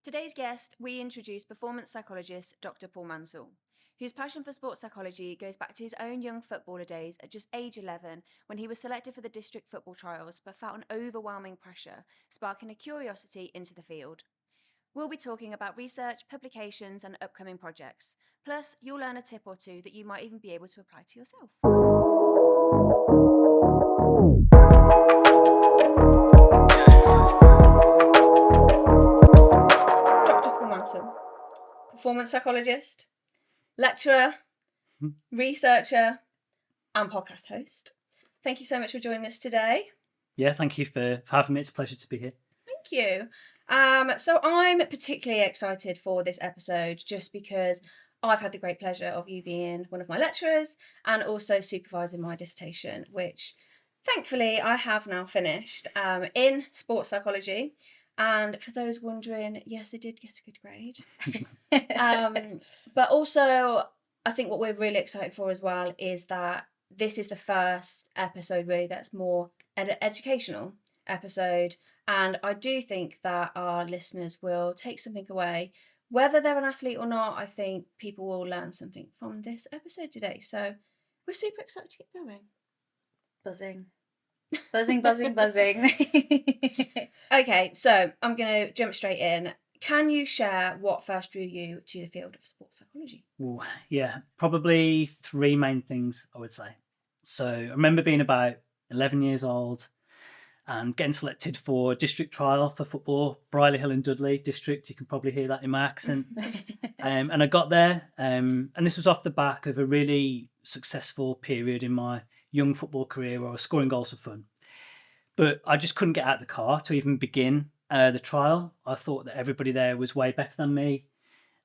Today's guest, we introduce performance psychologist Dr. Paul Mansell, whose passion for sports psychology goes back to his own young footballer days at just age 11 when he was selected for the district football trials but felt an overwhelming pressure, sparking a curiosity into the field. We'll be talking about research, publications, and upcoming projects. Plus, you'll learn a tip or two that you might even be able to apply to yourself. Dr. Paul Mansell, performance psychologist, lecturer, researcher, and podcast host. Thank you so much for joining us today. Yeah, thank you for having me. It's a pleasure to be here. Thank you. So I'm particularly excited for this episode just because I've had the great pleasure of you being one of my lecturers and also supervising my dissertation, which thankfully I have now finished in sports psychology. And for those wondering, yes, I did get a good grade. But also, I think what we're really excited for as well is that this is the first episode really that's more an educational episode. And I do think that our listeners will take something away. Whether they're an athlete or not, I think people will learn something from this episode today. So we're super excited to get going. Buzzing. Buzzing. Okay, so I'm going to jump straight in. Can you share what first drew you to the field of sports psychology? Ooh, yeah, probably three main things, I would say. So I remember being about 11 years old and getting selected for district trial for football, Brierley Hill and Dudley district. You can probably hear that in my accent. And I got there, and this was off the back of a really successful period in my young football career where I was scoring goals for fun. But I just couldn't get out of the car to even begin the trial. I thought that everybody there was way better than me.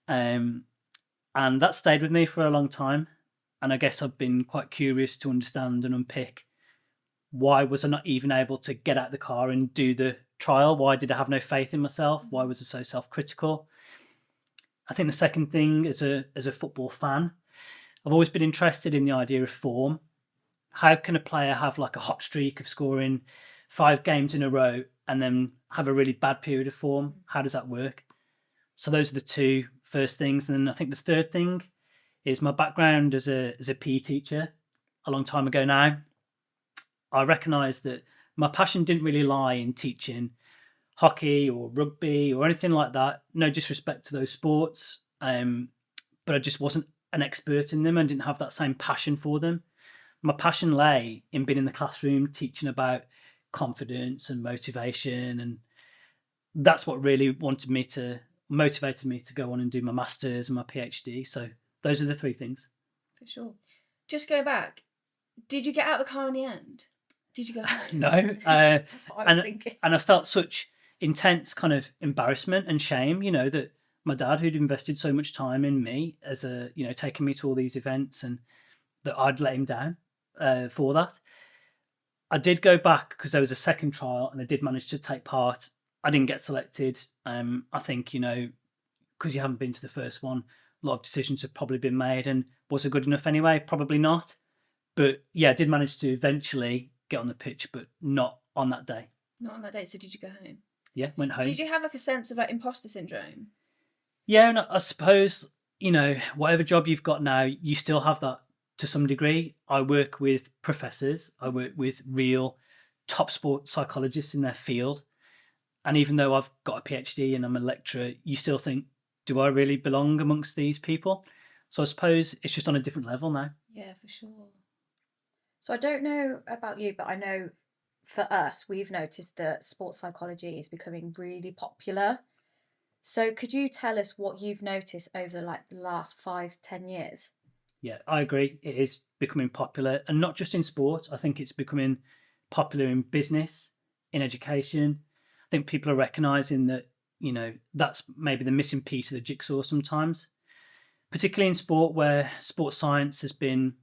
And that stayed with me for a long time. And I guess I've been quite curious to understand and unpick why was I not even able to get out of the car and do the trial? Why did I have no faith in myself? Why was I so self-critical? I think the second thing, as a football fan, I've always been interested in the idea of form. How can a player have like a hot streak of scoring 5 games in a row and then have a really bad period of form? How does that work? So those are the two first things. And then I think the third thing is my background as a PE teacher a long time ago now. I recognised that my passion didn't really lie in teaching hockey or rugby or anything like that. No disrespect to those sports, but I just wasn't an expert in them and didn't have that same passion for them. My passion lay in being in the classroom, teaching about confidence and motivation, and that's what really motivated me to go on and do my master's and my PhD. So those are the three things. For sure. Just go back. Did you get out of the car in the end? Did you go home? No. That's what I was thinking. And I felt such intense kind of embarrassment and shame, that my dad, who'd invested so much time in me as taking me to all these events, and that I'd let him down for that. I did go back because there was a second trial and I did manage to take part. I didn't get selected. I think, because you haven't been to the first one, a lot of decisions have probably been made, and was it good enough anyway? Probably not. But yeah, I did manage to eventually get on the pitch, but not on that day. Not on that day. So did you go home? Yeah, went home. Did you have like a sense of like imposter syndrome? Yeah, and I suppose, whatever job you've got now, you still have that to some degree. I work with professors. I work with real top sports psychologists in their field. And even though I've got a PhD and I'm a lecturer, you still think, do I really belong amongst these people? So I suppose it's just on a different level now. Yeah, for sure. So I don't know about you, but I know for us, we've noticed that sports psychology is becoming really popular. So could you tell us what you've noticed over the last 5-10 years? Yeah, I agree. It is becoming popular, and not just in sport. I think it's becoming popular in business, in education. I think people are recognising that, that's maybe the missing piece of the jigsaw sometimes, particularly in sport, where sports science has been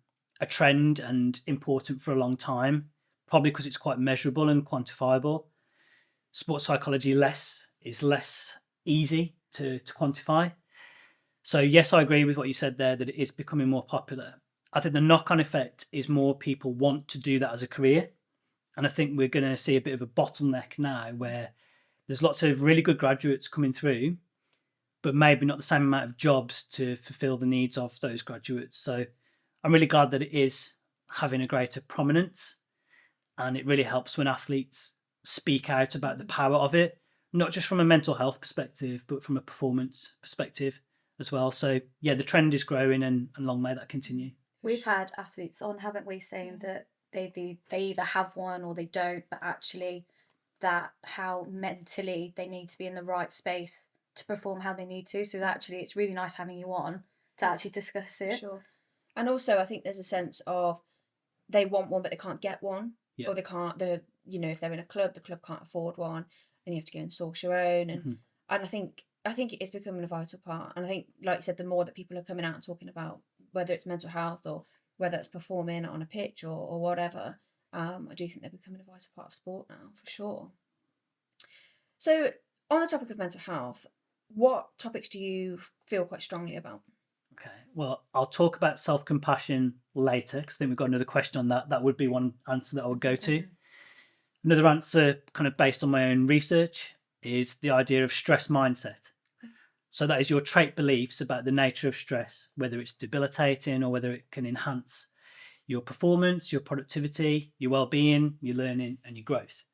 a trend and important for a long time, probably because it's quite measurable and quantifiable. Sports psychology is less easy to quantify. So yes, I agree with what you said there, that it is becoming more popular. I think the knock-on effect is more people want to do that as a career. And I think we're going to see a bit of a bottleneck now where there's lots of really good graduates coming through, but maybe not the same amount of jobs to fulfill the needs of those graduates. So I'm really glad that it is having a greater prominence, and it really helps when athletes speak out about the power of it, not just from a mental health perspective, but from a performance perspective as well. So yeah, the trend is growing, and long may that continue. We've had athletes on, haven't we, saying that they either have one or they don't, but actually that how mentally they need to be in the right space to perform how they need to. So actually it's really nice having you on to actually discuss it. Sure. And also I think there's a sense of they want one but they can't get one. Yeah. Or they can't, if they're in a club, the club can't afford one, and you have to go and source your own. And and I think it is becoming a vital part. And I think, like you said, the more that people are coming out and talking about whether it's mental health or whether it's performing on a pitch or whatever, I do think they're becoming a vital part of sport now, for sure. So on the topic of mental health, what topics do you feel quite strongly about? Okay, well, I'll talk about self-compassion later, because I think we've got another question on that. That would be one answer that I would go to. Another answer, kind of based on my own research, is the idea of stress mindset. So that is your trait beliefs about the nature of stress, whether it's debilitating or whether it can enhance your performance, your productivity, your well-being, your learning, and your growth.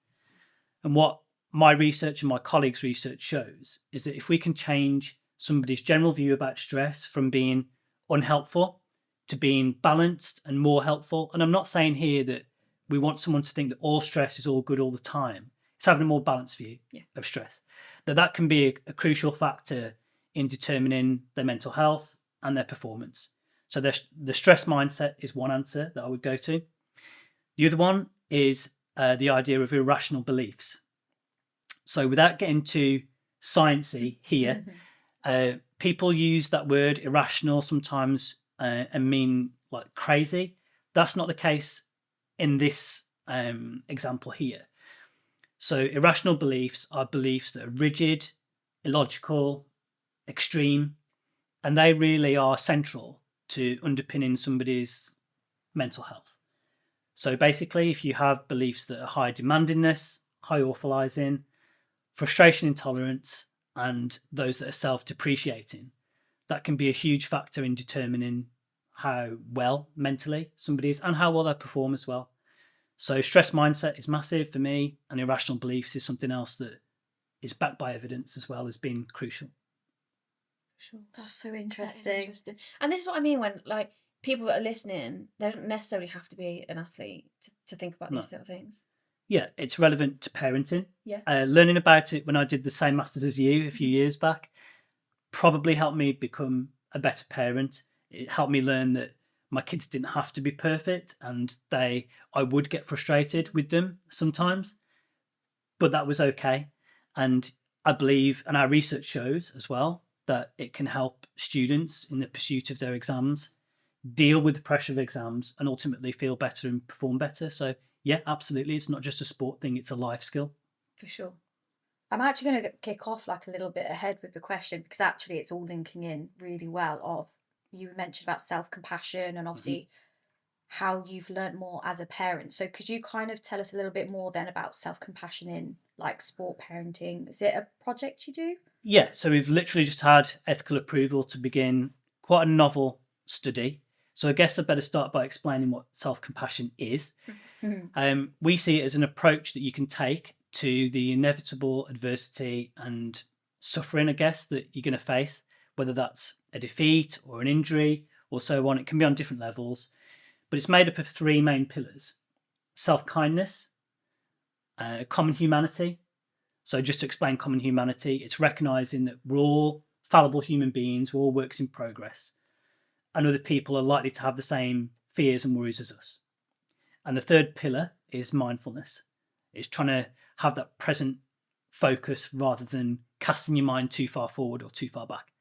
And what my research and my colleagues' research shows is that if we can change somebody's general view about stress from being unhelpful to being balanced and more helpful, and I'm not saying here that we want someone to think that all stress is all good all the time. It's having a more balanced view of stress. That can be a crucial factor in determining their mental health and their performance. So the stress mindset is one answer that I would go to. The other one is the idea of irrational beliefs. So without getting too sciencey here, people use that word irrational sometimes and mean like crazy. That's not the case in this example here. So irrational beliefs are beliefs that are rigid, illogical, extreme, and they really are central to underpinning somebody's mental health. So basically, if you have beliefs that are high demandingness, high awfulizing, frustration intolerance, and those that are self-depreciating, that can be a huge factor in determining how well mentally somebody is and how well they perform as well. So stress mindset is massive for me, and irrational beliefs is something else that is backed by evidence as well as being crucial. Sure. That's so interesting. And this is what I mean when like people that are listening, they don't necessarily have to be an athlete to think about these sort of things. Yeah, it's relevant to parenting. Yeah. Learning about it when I did the same masters as you a few years back probably helped me become a better parent. It helped me learn that my kids didn't have to be perfect, and I would get frustrated with them sometimes, but that was okay. And I believe, and our research shows as well, that it can help students in the pursuit of their exams deal with the pressure of exams and ultimately feel better and perform better. So yeah, absolutely. It's not just a sport thing, it's a life skill. For sure. I'm actually going to kick off like a little bit ahead with the question, because actually it's all linking in really well. Of you mentioned about self-compassion and obviously how you've learned more as a parent. So could you kind of tell us a little bit more then about self-compassion in like sport parenting? Is it a project you do? Yeah, so we've literally just had ethical approval to begin quite a novel study. So I guess I better start by explaining what self-compassion is. We see it as an approach that you can take to the inevitable adversity and suffering, I guess, that you're going to face, whether that's a defeat or an injury or so on. It can be on different levels, but it's made up of three main pillars: self-kindness, common humanity. So just to explain common humanity, it's recognizing that we're all fallible human beings, we're all works in progress, and other people are likely to have the same fears and worries as us. And the third pillar is mindfulness. It's trying to have that present focus rather than casting your mind too far forward or too far back.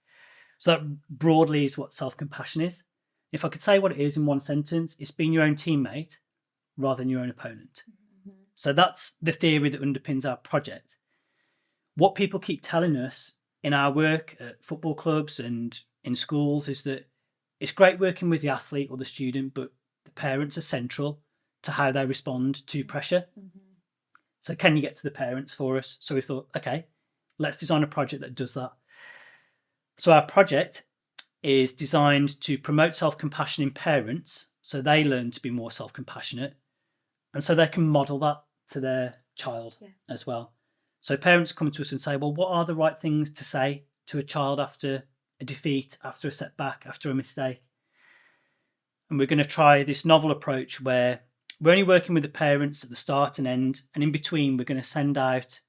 So that broadly is what self-compassion is. If I could say what it is in one sentence, it's being your own teammate rather than your own opponent. So that's the theory that underpins our project. What people keep telling us in our work at football clubs and in schools is that it's great working with the athlete or the student, but the parents are central to how they respond to pressure. So can you get to the parents for us? So we thought, okay, let's design a project that does that. So our project is designed to promote self-compassion in parents so they learn to be more self-compassionate and so they can model that to their child as well. So parents come to us and say, well, what are the right things to say to a child after a defeat, after a setback, after a mistake? And we're going to try this novel approach where we're only working with the parents at the start and end, and in between we're going to send out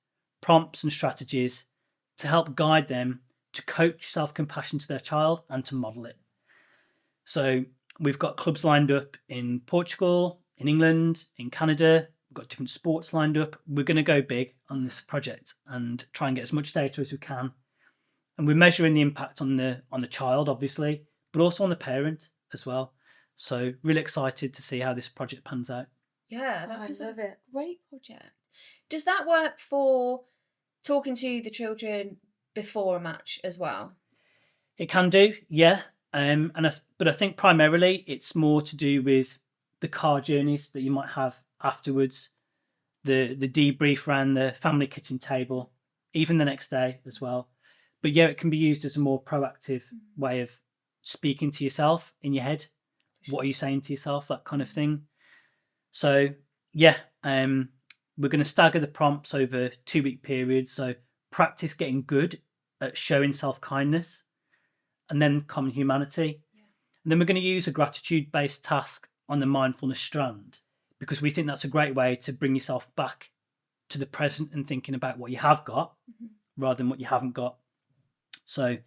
prompts and strategies to help guide them to coach self-compassion to their child and to model it. So we've got clubs lined up in Portugal, in England, in Canada. We've got different sports lined up. We're going to go big on this project and try and get as much data as we can. And we're measuring the impact on the child, obviously, but also on the parent as well. So really excited to see how this project pans out. Yeah, that's I love it. Great project. Does that work for talking to the children before a match as well? It can do, yeah. But I think primarily it's more to do with the car journeys that you might have afterwards, the debrief around the family kitchen table, even the next day as well. But yeah, it can be used as a more proactive way of speaking to yourself in your head. What are you saying to yourself? That kind of thing. So yeah, we're going to stagger the prompts over 2-week periods. So practice getting good at showing self-kindness and then common humanity. Yeah. And then we're going to use a gratitude-based task on the mindfulness strand because we think that's a great way to bring yourself back to the present and thinking about what you have got rather than what you haven't got. So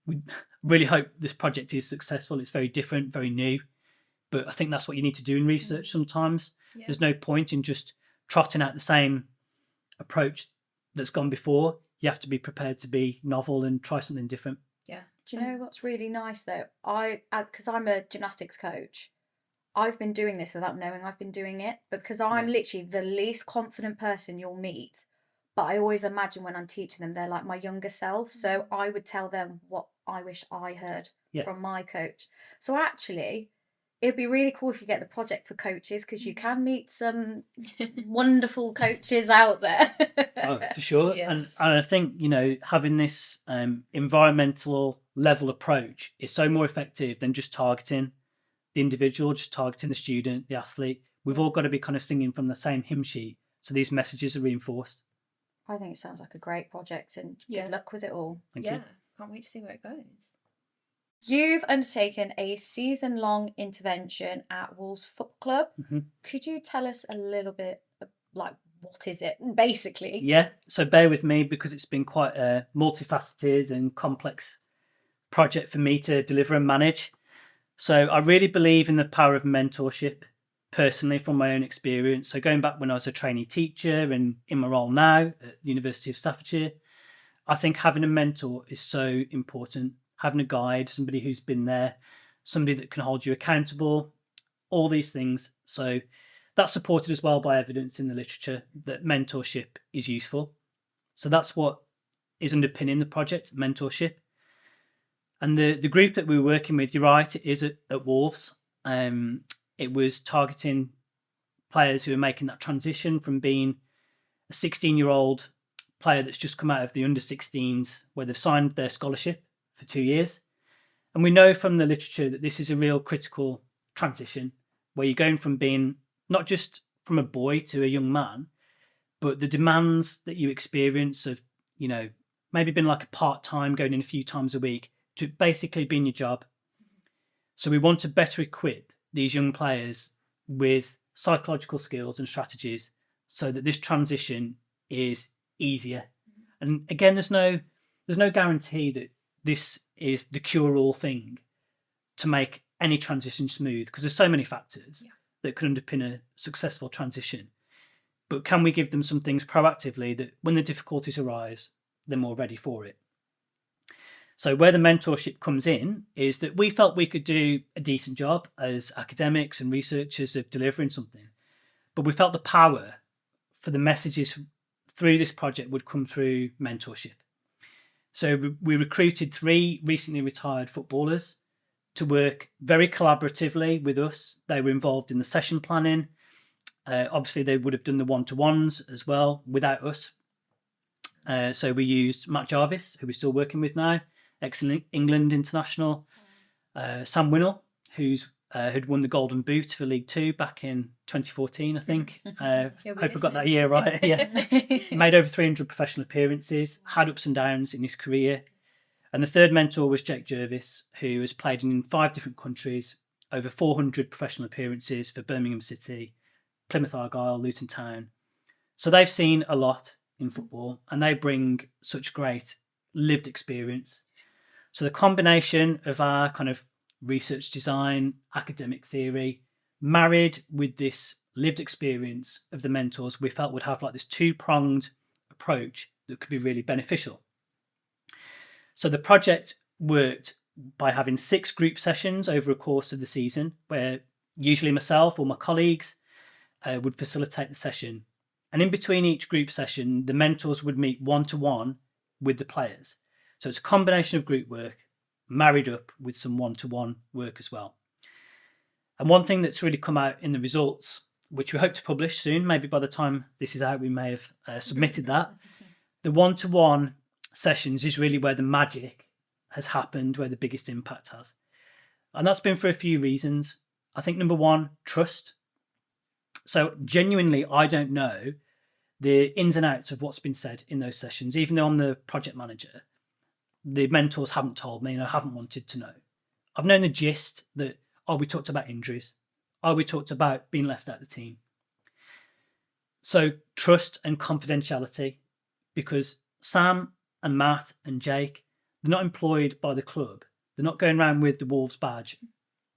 we really hope this project is successful. It's very different, very new, but I think that's what you need to do in research sometimes. Yeah. There's no point in just trotting out the same approach that's gone before. You have to be prepared to be novel and try something different. Yeah. Do you know what's really nice though? Because I'm a gymnastics coach, I've been doing this without knowing I've been doing it, but because I'm literally the least confident person you'll meet. But I always imagine when I'm teaching them, they're like my younger self. So I would tell them what I wish I heard from my coach. So actually, it'd be really cool if you get the project for coaches because you can meet some wonderful coaches out there. Oh, for sure. Yeah. And I think, having this environmental level approach is so more effective than just targeting the individual, just targeting the student, the athlete. We've all got to be kind of singing from the same hymn sheet. So these messages are reinforced. I think it sounds like a great project and good luck with it all. Thank you. Can't wait to see where it goes. You've undertaken a season-long intervention at Wolves Football Club. Mm-hmm. Could you tell us a little bit, like, what is it, basically? Yeah, so bear with me because it's been quite a multifaceted and complex project for me to deliver and manage. So I really believe in the power of mentorship, personally, from my own experience. So going back when I was a trainee teacher and in my role now at the University of Staffordshire, I think having a mentor is so important. Having a guide, somebody who's been there, somebody that can hold you accountable, all these things. So that's supported as well by evidence in the literature that mentorship is useful. So that's what is underpinning the project, mentorship. And the group that we were working with, you're right, it is at Wolves. It was targeting players who are making that transition from being a 16-year-old player that's just come out of the under-16s where they've signed their scholarship for 2 years. And we know from the literature that this is a real critical transition where you're going from being not just from a boy to a young man, but the demands that you experience of, maybe being like a part-time, going in a few times a week, to basically being your job. So we want to better equip these young players with psychological skills and strategies so that this transition is easier. And again, there's no guarantee that this is the cure-all thing to make any transition smooth because there's so many factors that can underpin a successful transition. But can we give them some things proactively that when the difficulties arise, they're more ready for it? So where the mentorship comes in is that we felt we could do a decent job as academics and researchers of delivering something, but we felt the power for the messages through this project would come through mentorship. So we recruited 3 recently retired footballers to work very collaboratively with us. They were involved in the session planning. Obviously, they would have done the one-to-ones as well without us. So we used Matt Jarvis, who we're still working with now, ex-England international. Sam Winnell, who's who'd won the Golden Boot for League Two back in 2014, I think. Hope I got that year right. Yeah, made over 300 professional appearances, had ups and downs in his career. And the third mentor was Jake Jervis, who has played in 5 different countries, over 400 professional appearances for Birmingham City, Plymouth Argyle, Luton Town. So they've seen a lot in football and they bring such great lived experience. So the combination of our kind of research design, academic theory, married with this lived experience of the mentors, we felt would have like this 2-pronged approach that could be really beneficial. So the project worked by having 6 group sessions over a course of the season, where usually myself or my colleagues would facilitate the session. And in between each group session, the mentors would meet one-to-one with the players. So it's a combination of group work married up with some one-to-one work as well. And one thing that's really come out in the results, which we hope to publish soon, maybe by the time this is out, we may have submitted that. The one-to-one sessions is really where the magic has happened, where the biggest impact has. And that's been for a few reasons. I think number one, trust. So genuinely, I don't know the ins and outs of what's been said in those sessions, even though I'm the project manager. The mentors haven't told me and I haven't wanted to know. I've known the gist that, we talked about injuries. We talked about being left out of the team. So trust and confidentiality, because Sam and Matt and Jake, they're not employed by the club. They're not going around with the Wolves badge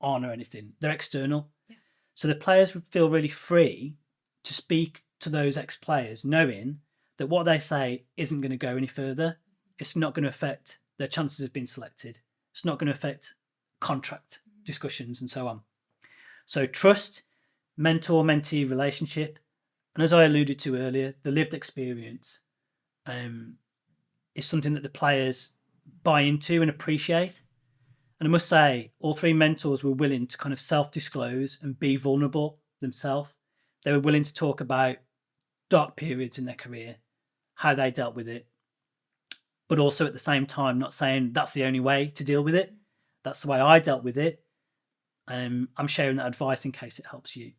on or anything. They're external. Yeah. So the players would feel really free to speak to those ex-players, knowing that what they say isn't going to go any further. It's not going to affect their chances of being selected. It's not going to affect contract discussions and so on. So trust, mentor-mentee relationship, and as I alluded to earlier, the lived experience is something that the players buy into and appreciate. And I must say, all 3 mentors were willing to kind of self-disclose and be vulnerable themselves. They were willing to talk about dark periods in their career, how they dealt with it, but also at the same time not saying that's the only way to deal with it. That's the way I dealt with it. I'm sharing that advice in case it helps you.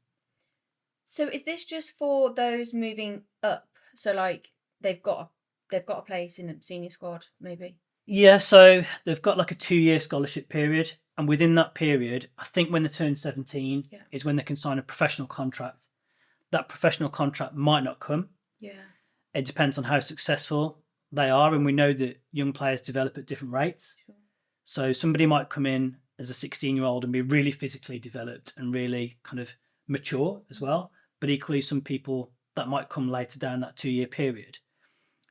So is this just for those moving up? So like they've got a place in the senior squad, maybe? Yeah, so they've got like a 2-year scholarship period. And within that period, I think when they turn 17 is when they can sign a professional contract. That professional contract might not come. Yeah. It depends on how successful they are. And we know that young players develop at different rates. Sure. So somebody might come in as a 16-year-old and be really physically developed and really kind of mature as well. But equally, some people that might come later down that 2-year period.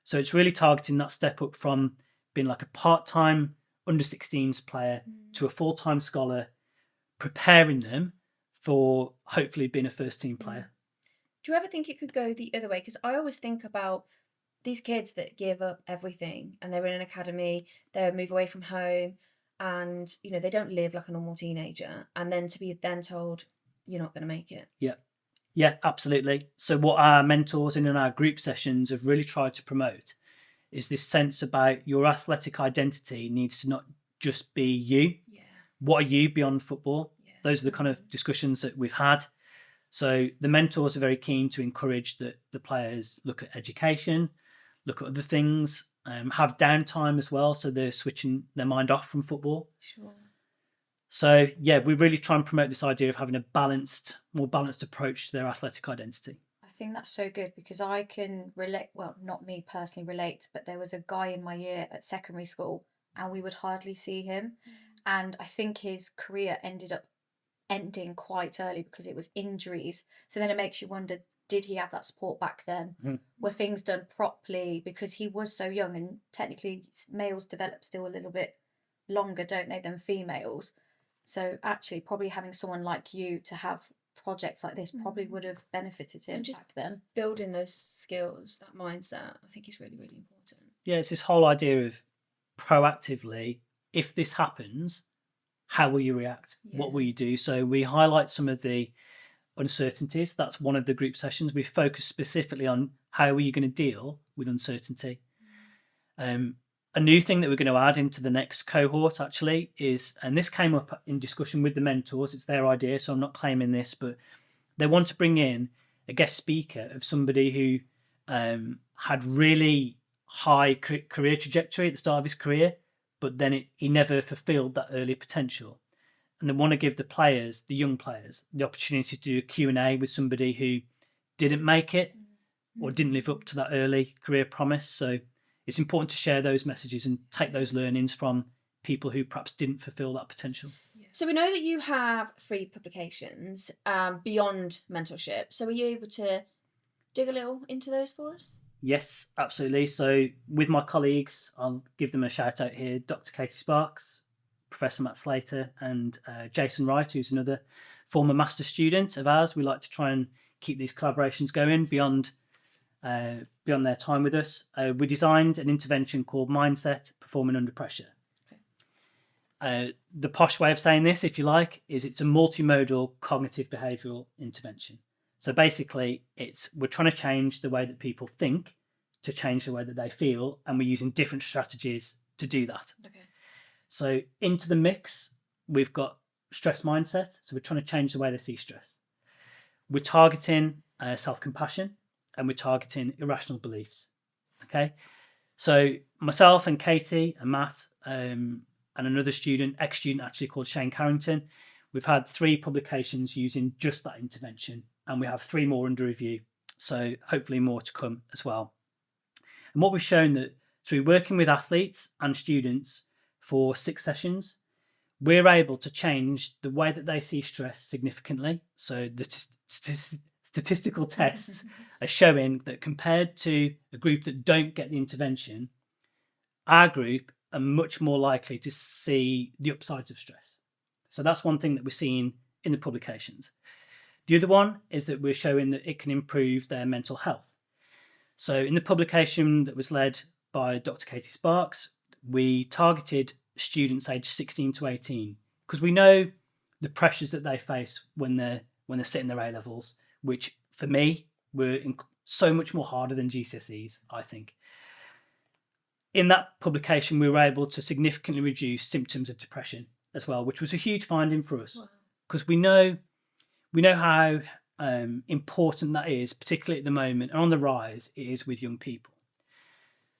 So it's really targeting that step up from being like a part-time under 16s player to a full-time scholar, preparing them for hopefully being a first-team player. Do you ever think it could go the other way? Because I always think about these kids that give up everything and they're in an academy, they move away from home and, you know, they don't live like a normal teenager. And then to be then told, you're not going to make it. Yeah, absolutely. So what our mentors in our group sessions have really tried to promote is this sense about your athletic identity needs to not just be you. Yeah. What are you beyond football? Yeah. Those are the kind of discussions that we've had. So the mentors are very keen to encourage that the players look at education, look at other things, have downtime as well. So they're switching their mind off from football. Sure. So yeah, we really try and promote this idea of having a more balanced approach to their athletic identity. I think that's so good because I can relate, well, not me personally relate, but there was a guy in my year at secondary school and we would hardly see him. And I think his career ended up ending quite early because it was injuries. So then it makes you wonder, did he have that support back then? Mm-hmm. Were things done properly? Because he was so young and technically males develop still a little bit longer, don't they, than females? So actually probably having someone like you to have projects like this probably would have benefited him back then. Building those skills, that mindset, I think is really, really important. Yeah, it's this whole idea of proactively, if this happens, how will you react? Yeah. What will you do? So we highlight some of the uncertainties. That's one of the group sessions. We focus specifically on how are you going to deal with uncertainty. a new thing that we're going to add into the next cohort actually is, and this came up in discussion with the mentors, it's their idea, so I'm not claiming this, but they want to bring in a guest speaker of somebody who had really high career trajectory at the start of his career, but then he never fulfilled that early potential. And they want to give the players, the young players, the opportunity to do a Q&A with somebody who didn't make it or didn't live up to that early career promise. So it's important to share those messages and take those learnings from people who perhaps didn't fulfill that potential. So we know that you have 3 publications beyond mentorship. So are you able to dig a little into those for us? Yes, absolutely. So with my colleagues, I'll give them a shout out here, Dr. Katie Sparks, Professor Matt Slater, and Jason Wright, who's another former master's student of ours. We like to try and keep these collaborations going beyond their time with us. We designed an intervention called Mindset Performing Under Pressure. The posh way of saying this, if you like, is it's a multimodal cognitive behavioural intervention. So basically, we're trying to change the way that people think to change the way that they feel, and we're using different strategies to do that. Okay. So into the mix, we've got stress mindset. So we're trying to change the way they see stress. We're targeting self-compassion, and we're targeting irrational beliefs. Okay. So myself and Katie and Matt and another student, ex-student actually called Shane Carrington, we've had 3 publications using just that intervention, and we have 3 more under review. So hopefully more to come as well. And what we've shown that through working with athletes and students for 6 sessions, we're able to change the way that they see stress significantly. So the statistical tests are showing that compared to a group that don't get the intervention, our group are much more likely to see the upsides of stress. So that's one thing that we're seeing in the publications. The other one is that we're showing that it can improve their mental health. So in the publication that was led by Dr. Katie Sparks, we targeted students aged 16 to 18 because we know the pressures that they face when they're sitting their A-levels, which for me were so much more harder than GCSEs, I think. In that publication, we were able to significantly reduce symptoms of depression as well, which was a huge finding for us because we know how important that is, particularly at the moment, and on the rise it is with young people.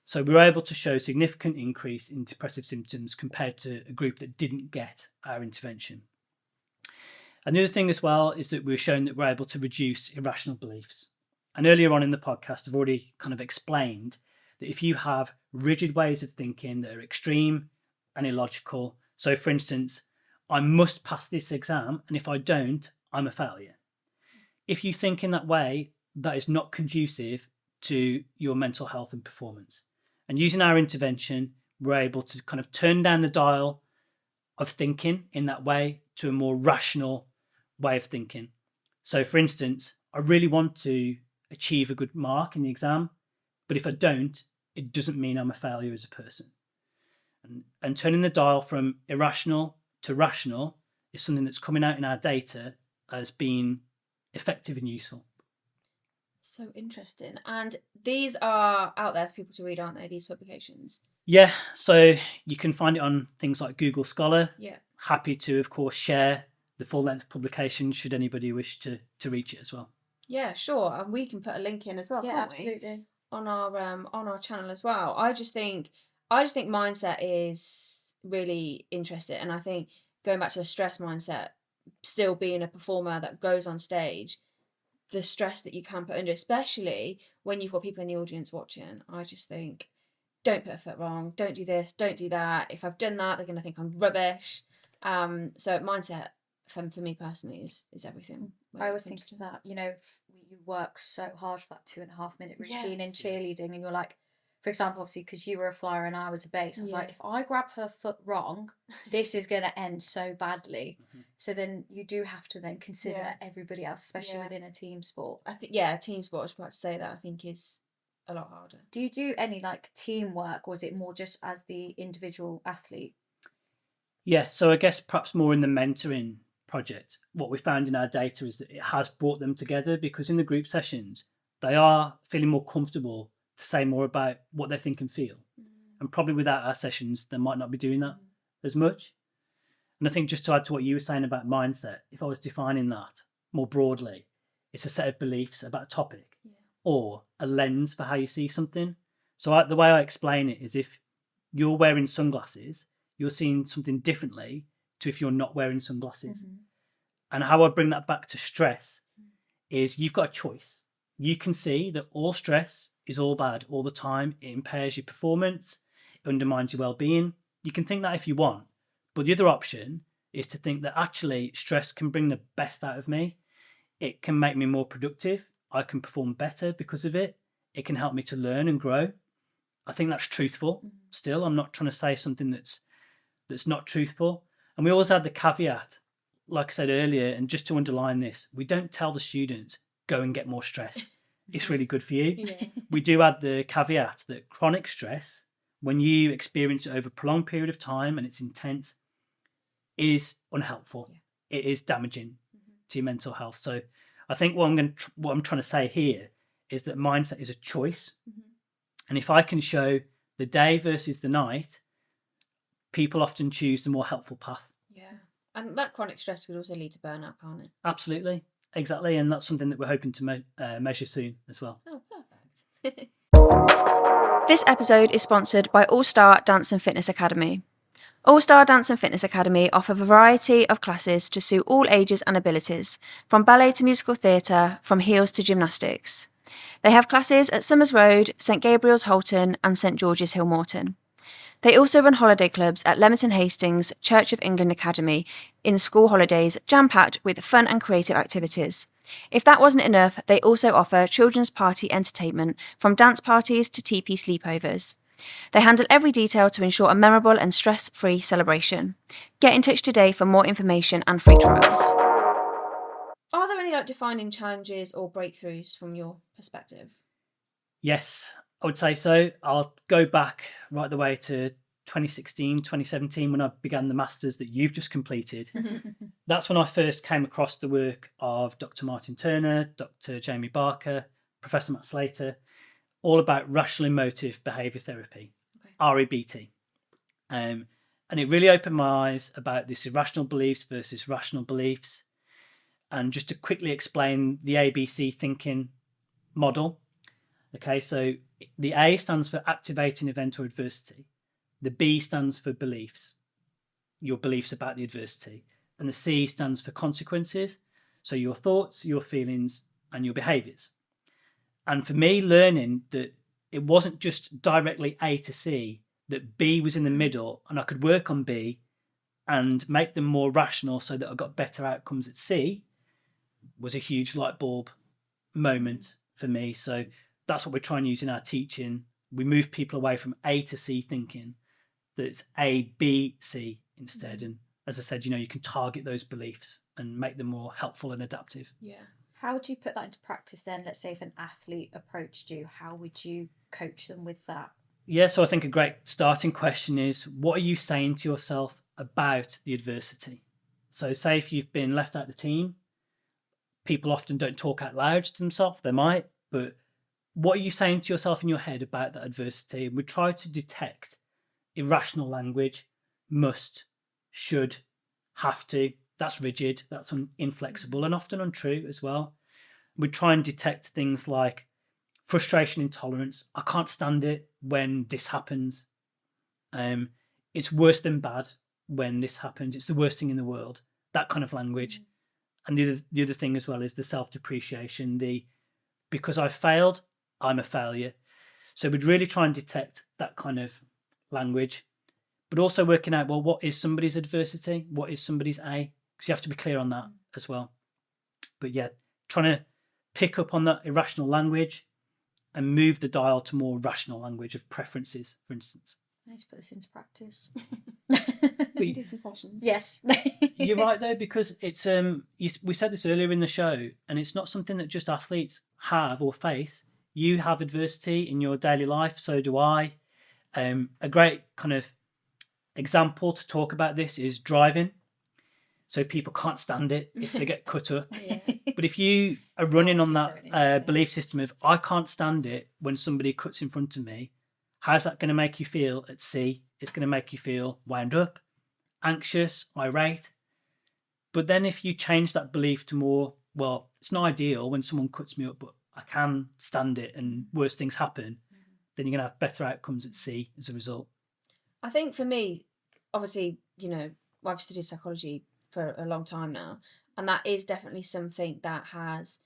So we were able to show significant increase in depressive symptoms compared to a group that didn't get our intervention. And the other thing as well is that we were showing that we're able to reduce irrational beliefs. And earlier on in the podcast, I've already kind of explained that if you have rigid ways of thinking that are extreme and illogical, so for instance, I must pass this exam, and if I don't, I'm a failure. If you think in that way, that is not conducive to your mental health and performance. And using our intervention, we're able to kind of turn down the dial of thinking in that way to a more rational way of thinking. So for instance, I really want to achieve a good mark in the exam, but if I don't, it doesn't mean I'm a failure as a person. And turning the dial from irrational to rational is something that's coming out in our data as being effective and useful. So interesting. And these are out there for people to read, aren't they, these publications? Yeah, so you can find it on things like Google Scholar. Yeah. Happy to, of course, share the full-length publication should anybody wish to reach it as well. Yeah, sure. And we can put a link in as well, Yeah, can't absolutely. we? On our channel as well. I just think mindset is really interesting, and I think going back to the stress mindset, still being a performer that goes on stage, the stress that you can put under, especially when you've got people in the audience watching, I just think, don't put a foot wrong, don't do this, don't do that. If I've done that, they're going to think I'm rubbish. So mindset for me personally is everything. I always think of that, you work so hard for that 2.5 minute routine in cheerleading, and you're like, for example, obviously because you were a flyer and I was a base, I was like, if I grab her foot wrong, this is going to end so badly. So then you do have to then consider everybody else, especially within a team sport. I think team sport, I was about to say that, I think is a lot harder. Do you do any like teamwork, or is it more just as the individual athlete? Yeah, so I guess perhaps more in the mentoring project, what we found in our data is that it has brought them together, because in the group sessions they are feeling more comfortable to say more about what they think and feel. And probably without our sessions, they might not be doing that as much. And I think just to add to what you were saying about mindset, if I was defining that more broadly, it's a set of beliefs about a topic or a lens for how you see something. So the way I explain it is if you're wearing sunglasses, you're seeing something differently to if you're not wearing sunglasses. And how I bring that back to stress is you've got a choice. You can see that all stress is all bad all the time. It impairs your performance. It undermines your well-being. You can think that if you want. But the other option is to think that actually stress can bring the best out of me. It can make me more productive. I can perform better because of it. It can help me to learn and grow. I think that's truthful. Still, I'm not trying to say something that's not truthful. And we always add the caveat, like I said earlier, and just to underline this, we don't tell the students, go and get more stress. It's really good for you. We do add the caveat that chronic stress, when you experience it over a prolonged period of time and it's intense, is unhelpful. It is damaging to your mental health. So I think what I'm trying to say here is that mindset is a choice. And if I can show the day versus the night, people often choose the more helpful path. And that chronic stress could also lead to burnout, can't it? Absolutely. Exactly. And that's something that we're hoping to measure soon as well. Oh, perfect. This episode is sponsored by All Star Dance and Fitness Academy. All Star Dance and Fitness Academy offer a variety of classes to suit all ages and abilities, from ballet to musical theatre, from heels to gymnastics. They have classes at Summers Road, St Gabriel's Holton and St George's Hill Morton. They also run holiday clubs at Leamington Hastings Church of England Academy in school holidays, jam-packed with fun and creative activities. If that wasn't enough, they also offer children's party entertainment, from dance parties to teepee sleepovers. They handle every detail to ensure a memorable and stress-free celebration. Get in touch today for more information and free trials. Are there any defining challenges or breakthroughs from your perspective? Yes, I would say so. I'll go back right the way to 2016, 2017 when I began the Masters that you've just completed. That's when I first came across the work of Dr. Martin Turner, Dr. Jamie Barker, Professor Matt Slater, all about rational emotive behaviour therapy, REBT. And it really opened my eyes about this irrational beliefs versus rational beliefs. And just to quickly explain the ABC thinking model. Okay, so the A stands for activating event or adversity. The B stands for beliefs, your beliefs about the adversity. And the C stands for consequences, so your thoughts, your feelings, and your behaviours. And for me, learning that it wasn't just directly A to C, that B was in the middle and I could work on B and make them more rational so that I got better outcomes at C, was a huge light bulb moment for me. So that's what we're trying to use in our teaching. We move people away from A to C thinking, that it's A, B, C instead. And as I said, you can target those beliefs and make them more helpful and adaptive. How would you put that into practice then? Let's say if an athlete approached you, how would you coach them with that? Yeah, so I think a great starting question is, what are you saying to yourself about the adversity? So say if you've been left out of the team, people often don't talk out loud to themselves. They might, but what are you saying to yourself in your head about that adversity? And we try to detect irrational language, must, should, have to. That's rigid, that's inflexible and often untrue as well. We try and detect things like frustration, intolerance. I can't stand it when this happens. It's worse than bad when this happens. It's the worst thing in the world. That kind of language. And the other thing as well is the self-depreciation, because I failed, I'm a failure. So we'd really try and detect that kind of language, but also working out, well, what is somebody's adversity? What is somebody's A? Because you have to be clear on that as well. But yeah, trying to pick up on that irrational language and move the dial to more rational language of preferences, for instance. I need to put this into practice. Do some sessions. Yes. You're right though, because it's we said this earlier in the show, and it's not something that just athletes have or face. You have adversity in your daily life, so do I. A great kind of example to talk about this is driving. So people can't stand it if they get cut up. But if you are running on that belief system of, I can't stand it when somebody cuts in front of me, how's that going to make you feel at sea? It's going to make you feel wound up, anxious, irate. But then if you change that belief to more, well, it's not ideal when someone cuts me up, but I can stand it and worse things happen, then you're going to have better outcomes at sea as a result. I think for me, obviously, you know, I've studied psychology for a long time now, and that is definitely something that has,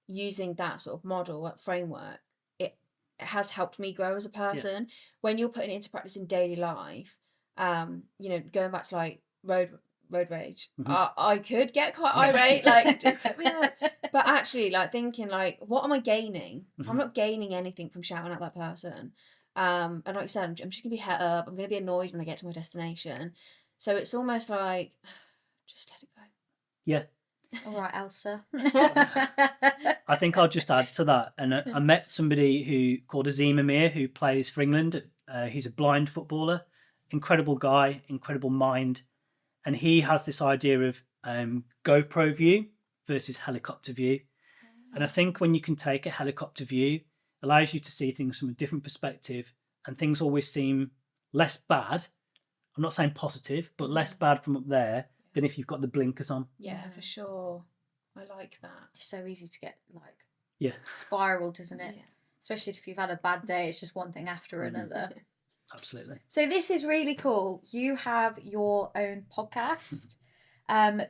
using that sort of model, that framework, it has helped me grow as a person. When you're putting it into practice in daily life, you know, going back to like road rage, I could get quite irate, like just cut me out. But actually, like thinking, like, what am I gaining? If I'm not gaining anything from shouting at that person, and like you said, I'm just gonna be het up. I'm gonna be annoyed when I get to my destination. So it's almost like, just let it go. Yeah. All right, Elsa. I think I'll just add to that. And I met somebody who called Azim Amir, who plays for England. He's a blind footballer, incredible guy, incredible mind. And he has this idea of GoPro view versus helicopter view. And I think when you can take a helicopter view, it allows you to see things from a different perspective, and things always seem less bad. I'm not saying positive, but less bad from up there than if you've got the blinkers on. Yeah, for sure. I like that. It's so easy to get like spiraled, isn't it? Yeah. Especially if you've had a bad day, it's just one thing after another. Absolutely. So this is really cool. You have your own podcast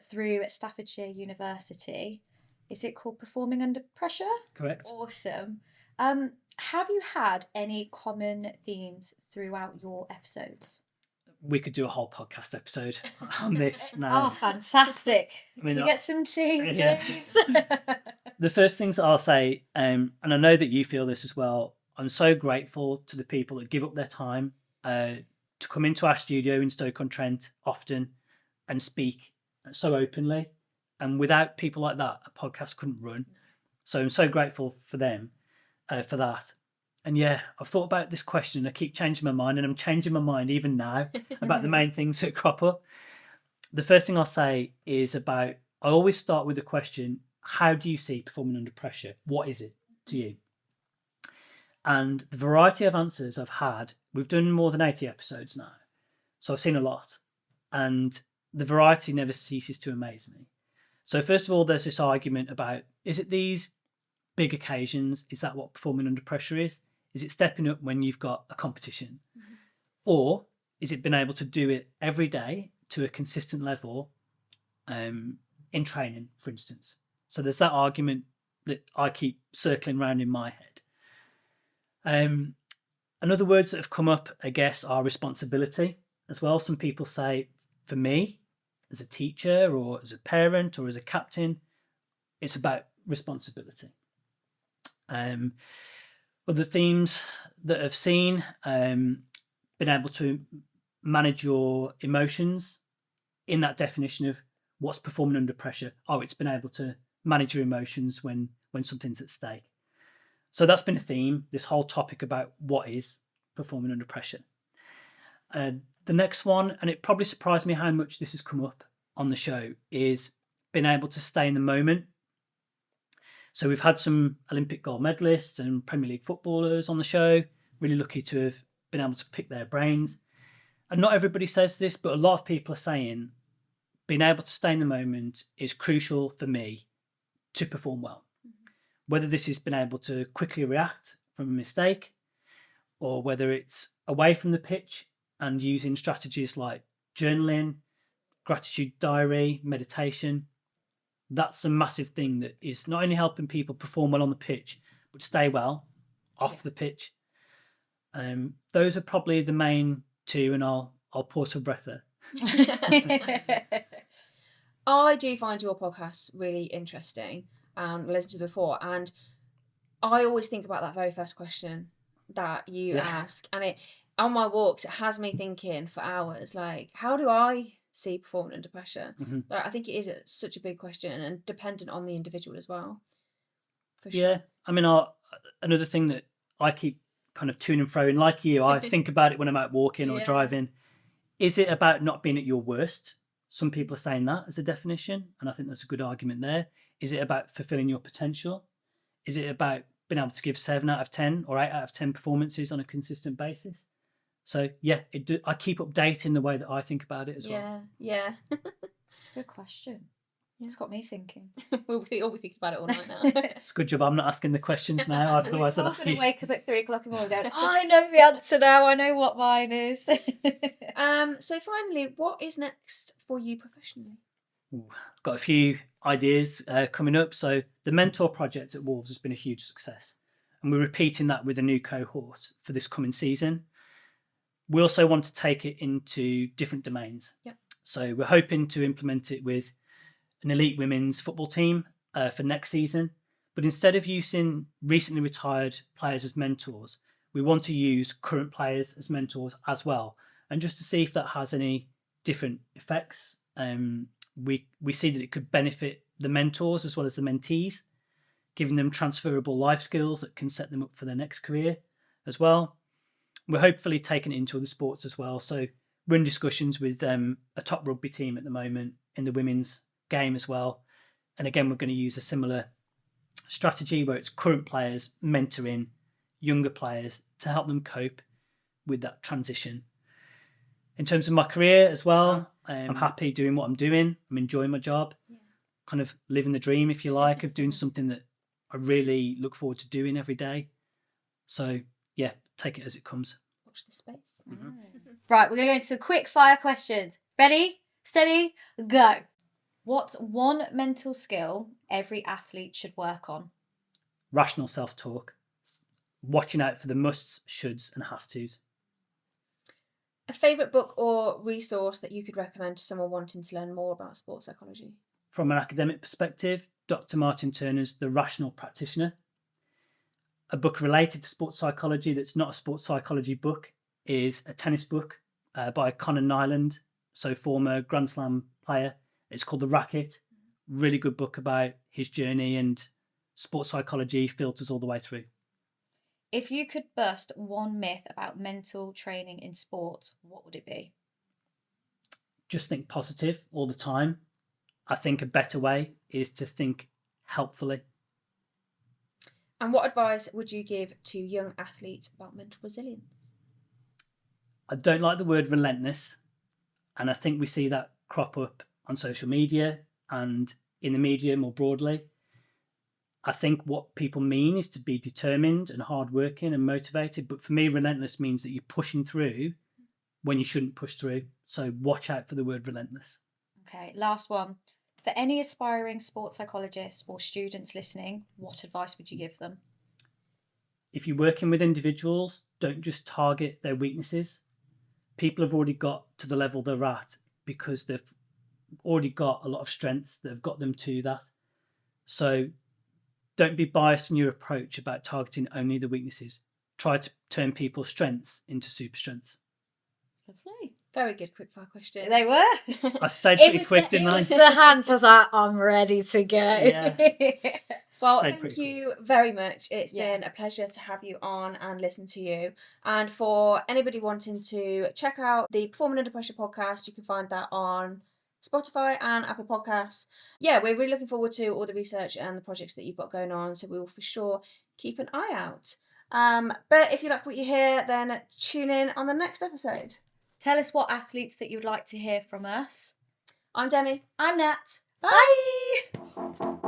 through Staffordshire University. Is it called Performing Under Pressure? Correct. Awesome. Have you had any common themes throughout your episodes? We could do a whole podcast episode on this now. Oh, fantastic. I mean, Can you get some tea, please? The first things that I'll say, and I know that you feel this as well, I'm so grateful to the people that give up their time to come into our studio in Stoke-on-Trent often and speak so openly. And without people like that, a podcast couldn't run. So I'm so grateful for them for that. And yeah, I've thought about this question. I keep changing my mind, and I'm changing my mind even now about the main things that crop up. The first thing I'll say is I always start with the question, how do you see performing under pressure? What is it to you? And the variety of answers I've had, we've done more than 80 episodes now. So I've seen a lot. And the variety never ceases to amaze me. So first of all, there's this argument about, is it these big occasions? Is that what performing under pressure is? Is it stepping up when you've got a competition? Or is it being able to do it every day to a consistent level in training, for instance? So there's that argument that I keep circling around in my head. Another words that have come up, I guess, are responsibility as well. Some people say, for me, as a teacher or as a parent or as a captain, it's about responsibility. Other themes that I've seen, been able to manage your emotions in that definition of what's performing under pressure. Oh, it's been able to manage your emotions when something's at stake. So that's been a theme, this whole topic about what is performing under pressure. The next one, and it probably surprised me how much this has come up on the show, is being able to stay in the moment. So we've had some Olympic gold medalists and Premier League footballers on the show. Really lucky to have been able to pick their brains. And not everybody says this, but a lot of people are saying being able to stay in the moment is crucial for me to perform well. Whether this has been able to quickly react from a mistake, or whether it's away from the pitch and using strategies like journaling, gratitude diary, meditation. That's a massive thing that is not only helping people perform well on the pitch, but stay well off the pitch. Those are probably the main two, and I'll pause for breath there. I do find your podcast really interesting. I listened to it before, and I always think about that very first question that you ask, and it on my walks it has me thinking for hours, like, how do I see performing under pressure? Like, I think it is such a big question and dependent on the individual as well. For sure. Yeah, I mean, another thing that I keep kind of to and fro, and like you, I think about it when I'm out walking or driving. Is it about not being at your worst? Some people are saying that as a definition, and I think that's a good argument there. Is it about fulfilling your potential? Is it about been able to give 7 out of 10 or 8 out of 10 performances on a consistent basis. So yeah, I keep updating the way that I think about it as well. Yeah. It's a good question. It's got me thinking. We'll be thinking about it all night now. It's a good job I'm not asking the questions now. Otherwise, I'd I'm ask going you. to wake up at 3 o'clock in the morning going, I know the answer now. I know what mine is. So finally, what is next for you professionally? Got a few ideas coming up. So the mentor project at Wolves has been a huge success, and we're repeating that with a new cohort for this coming season. We also want to take it into different domains. Yeah. So we're hoping to implement it with an elite women's football team for next season. But instead of using recently retired players as mentors, we want to use current players as mentors as well. And just to see if that has any different effects. We see that it could benefit the mentors as well as the mentees, giving them transferable life skills that can set them up for their next career as well. We're hopefully taking it into other sports as well. So we're in discussions with a top rugby team at the moment in the women's game as well. And again, we're going to use a similar strategy where it's current players mentoring younger players to help them cope with that transition. In terms of my career as well, I'm happy doing what I'm doing. I'm enjoying my job, kind of living the dream, if you like, of doing something that I really look forward to doing every day. So yeah, take it as it comes. Watch this space. Mm-hmm. Right, we're going to go into some quick fire questions. Ready, steady, go. What's one mental skill every athlete should work on? Rational self-talk, watching out for the musts, shoulds and have-tos. A favourite book or resource that you could recommend to someone wanting to learn more about sports psychology? From an academic perspective, Dr. Martin Turner's The Rational Practitioner. A book related to sports psychology that's not a sports psychology book is a tennis book by Conor Nyland, so former Grand Slam player. It's called The Racket. Really good book about his journey, and sports psychology filters all the way through. If you could bust one myth about mental training in sports, what would it be? Just think positive all the time. I think a better way is to think helpfully. And what advice would you give to young athletes about mental resilience? I don't like the word relentless, and I think we see that crop up on social media and in the media more broadly. I think what people mean is to be determined and hardworking and motivated, but for me, relentless means that you're pushing through when you shouldn't push through. So watch out for the word relentless. Okay, last one. For any aspiring sports psychologists or students listening, what advice would you give them? If you're working with individuals, don't just target their weaknesses. People have already got to the level they're at because they've already got a lot of strengths that have got them to that. So don't be biased in your approach about targeting only the weaknesses. Try to turn people's strengths into super strengths. Lovely. Very good quickfire questions. They were. I stayed pretty quick, It didn't I? was the hands. I was like, I'm ready to go. Yeah. Well, Stayed thank pretty you very much. It's Yeah. been a pleasure to have you on and listen to you. And for anybody wanting to check out the Performing Under Pressure podcast, you can find that on Spotify and Apple Podcasts. Yeah, we're really looking forward to all the research and the projects that you've got going on, so we will for sure keep an eye out. But if you like what you hear, then tune in on the next episode. Tell us what athletes that you would like to hear from us. I'm Demi. I'm Nat. Bye.